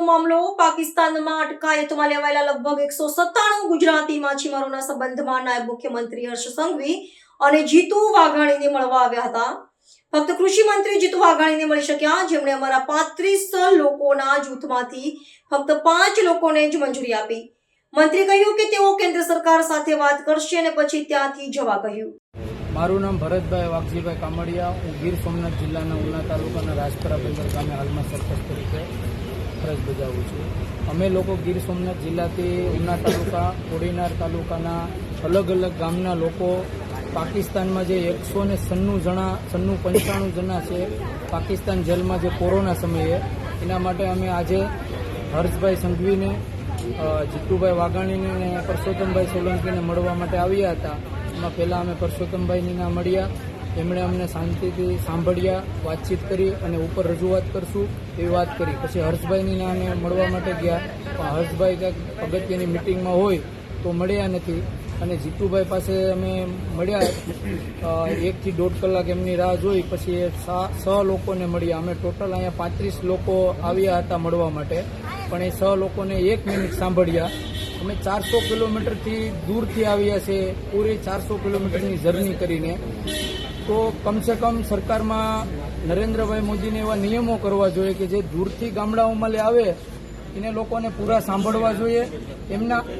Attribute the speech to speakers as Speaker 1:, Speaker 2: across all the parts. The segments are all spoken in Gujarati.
Speaker 1: મામલો પાકિસ્તાનમાં અટકાયતમાં લેવાયેલા લગભગ 197 ગુજરાતી માછીમારોના સંબંધમાં નાયબ મુખ્યમંત્રી હર્ષ સંઘવી અને જીતુ વાઘાણીને મળવા આવ્યા હતા. ફક્ત કૃષિ મંત્રી જીતુ વાઘાણીને મળી શક્યા, જેમણે અમારા 35 લોકોના જૂથમાંથી ફક્ત 5 લોકોને જ મંજૂરી આપી. મંત્રી કહ્યું કે તેઓ કેન્દ્ર સરકાર સાથે વાત કરશે અને પછી ત્યાંથી જવા કહ્યું.
Speaker 2: મારું નામ ભરતભાઈ વાઘજીભાઈ કામડિયા. હું ગીર સોમનાથ જિલ્લાના ઉના તાલુકાના રાજપરા બંદર ગામે હાલમાં સરપંચ તરીકે ફરજ બજાવું છું. અમે લોકો ગીર સોમનાથ જિલ્લાથી ઉના તાલુકા, કોડીનાર તાલુકાના અલગ અલગ ગામના લોકો પાકિસ્તાનમાં જે 195 જણા છે પાકિસ્તાન જેલમાં જે કોરોના સમયે, એના માટે અમે આજે હર્ષભાઈ સંઘવીને, જીતુભાઈ વાઘાણીને અને પરસોત્તમભાઈ સોલંકીને મળવા માટે આવ્યા હતા. એમાં પહેલાં અમે પરસોત્તમભાઈની મળ્યા, એમણે અમને શાંતિથી સાંભળ્યા, વાતચીત કરી અને ઉપર રજૂઆત કરશું એવી વાત કરી. પછી હર્ષભાઈની અમે મળવા માટે ગયા, પણ હર્ષભાઈ કંઈક અગત્યની મિટિંગમાં હોય તો મળ્યા નથી. અને જીતુભાઈ પાસે અમે મળ્યા, 1 થી 1.5 કલાક એમની રાહ જોઈ, પછી 6 લોકોને મળ્યા. અમે ટોટલ અહીંયા 35 લોકો આવ્યા હતા મળવા માટે, પણ એ 6 લોકોને 1 મિનિટ સાંભળ્યા. અમે 400 કિલોમીટરથી દૂરથી આવ્યા છે, પૂરી 400 કિલોમીટરની જર્ની કરીને. તો કમસે કમ સરકારમાં નરેન્દ્રભાઈ મોદીને એવા નિયમો કરવા જોઈએ કે જે દૂરથી ગામડાઓમાં આવે એને લોકોને પૂરા સાંભળવા જોઈએ,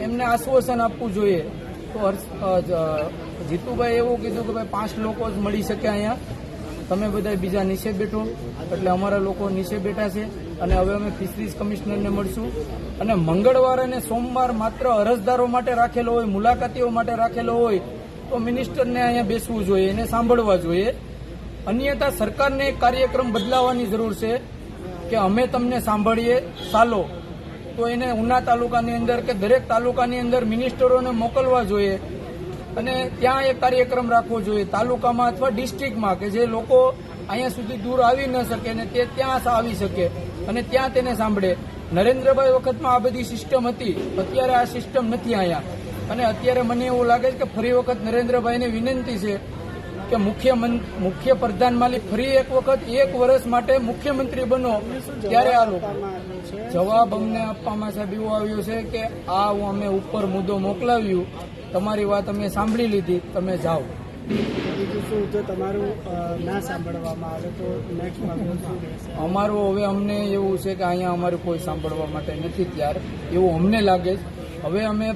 Speaker 2: એમને આશ્વાસન આપવું જોઈએ. તો જીતુભાઈ એવું કીધું કે ભાઈ 5 લોકો જ મળી શકે અહીંયા, તમે બધા બીજા નીચે બેઠો. એટલે અમારા લોકો નીચે બેઠા છે અને હવે અમે ફિશરીઝ કમિશનરને મળશું. અને મંગળવાર અને સોમવાર માત્ર અરજદારો માટે રાખેલો હોય, મુલાકાતીઓ માટે રાખેલો હોય તો મિનિસ્ટરને અહીંયા બેસવું જોઈએ, એને સાંભળવા જોઈએ. અન્યથા સરકારને એક કાર્યક્રમ બદલાવવાની જરૂર છે કે અમે તમને સાંભળીએ ચાલો, તો એને ઉના તાલુકાની અંદર કે દરેક તાલુકાની અંદર મિનિસ્ટરોને મોકલવા જોઈએ અને ત્યાં એક કાર્યક્રમ રાખવો જોઈએ તાલુકામાં અથવા ડિસ્ટ્રિક્ટમાં, કે જે લોકો અહીંયા સુધી દૂર આવી ન શકે ને તે ત્યાં આવી શકે અને ત્યાં તેને સાંભળે. નરેન્દ્રભાઈ વખતમાં આ બધી સિસ્ટમ હતી, અત્યારે આ સિસ્ટમ નથી અહીંયા. અને અત્યારે મને એવું લાગે છે કે ફરી વખત નરેન્દ્રભાઈને વિનંતી છે કે મુખ્ય પ્રધાનમાંથી ફરી એક વખત 1 વર્ષ માટે મુખ્યમંત્રી બનો, ત્યારે આ લોકો જવાબ અમને આપવામાં સાહેબ એવું આવ્યું છે કે આ અમે ઉપર મુદ્દો મોકલાવ્યું, તમારી વાત અમે સાંભળી લીધી, તમે જાઓ.
Speaker 3: જો તમારું ના સાંભળવામાં આવે તો નેક્સ્ટમાં શું રહેશે?
Speaker 2: અમારું હવે અમને એવું છે કે અહીંયા અમારું કોઈ સાંભળવા માટે નથી તૈયાર, એવું અમને લાગે છે. હવે અમે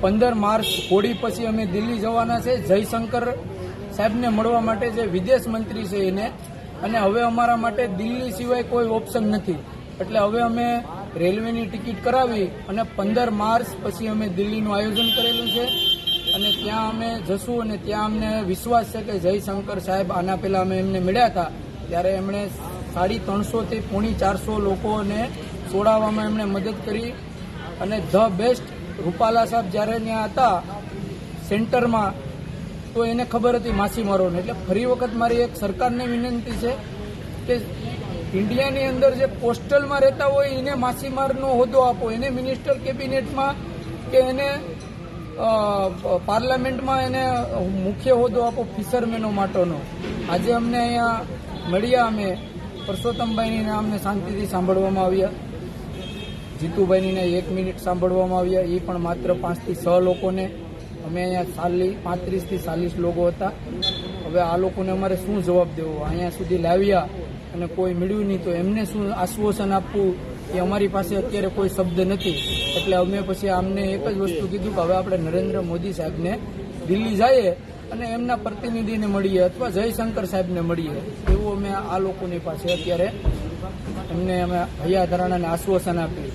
Speaker 2: 15 માર્ચ હોળી પછી અમે દિલ્હી જવાના છે જયશંકર સાહેબને મળવા માટે, જે વિદેશ મંત્રી છે એને. અને હવે અમારા માટે દિલ્હી સિવાય કોઈ ઓપ્શન નથી. એટલે હવે અમે રેલવેની ટિકિટ કરાવી અને 15 માર્ચ પછી અમે દિલ્હીનું આયોજન કરેલું છે અને ત્યાં અમે જશું. અને ત્યાં અમને વિશ્વાસ છે કે જયશંકર સાહેબ, આના પહેલાં અમે એમને મળ્યા હતા ત્યારે એમણે 350 થી 450 લોકોને છોડાવવામાં એમણે મદદ કરી. અને ધ બેસ્ટ રૂપાલા સાહેબ જ્યારે ત્યાં હતા સેન્ટરમાં તો એને ખબર હતી માછીમારોને. એટલે ફરી વખત મારી એક સરકારને વિનંતી છે કે ઇન્ડિયાની અંદર જે કોસ્ટલમાં રહેતા હોય એને માછીમારનો હોદ્દો આપો, એને મિનિસ્ટર કેબિનેટમાં કે એને પાર્લામેન્ટમાં એને મુખ્ય હોદ્દો આપો ફિશરમેનો માટેનો. આજે અમને અહીંયા મળ્યા, અમે પરસોત્તમભાઈની અમને શાંતિથી સાંભળવામાં આવ્યા, જીતુભાઈની 1 મિનિટ સાંભળવામાં આવ્યા, એ પણ માત્ર 5 થી 6 લોકોને. અમે અહીંયા 35 થી 40 લોકો હતા. હવે આ લોકોને અમારે શું જવાબ દેવો? અહીંયા સુધી લાવ્યા અને કોઈ મળ્યું નહીં તો એમને શું આશ્વાસન આપવું એ અમારી પાસે અત્યારે કોઈ શબ્દ નથી. એટલે અમે પછી આમને એક જ વસ્તુ કીધું કે હવે આપણે નરેન્દ્ર મોદી સાહેબને દિલ્હી જઈએ અને એમના પ્રતિનિધિને મળીએ અથવા જયશંકર સાહેબને મળીએ, એવું અમે આ લોકોની પાસે અત્યારે એમને અમે હૈયા ધરાણાને આશ્વાસન આપ્યું.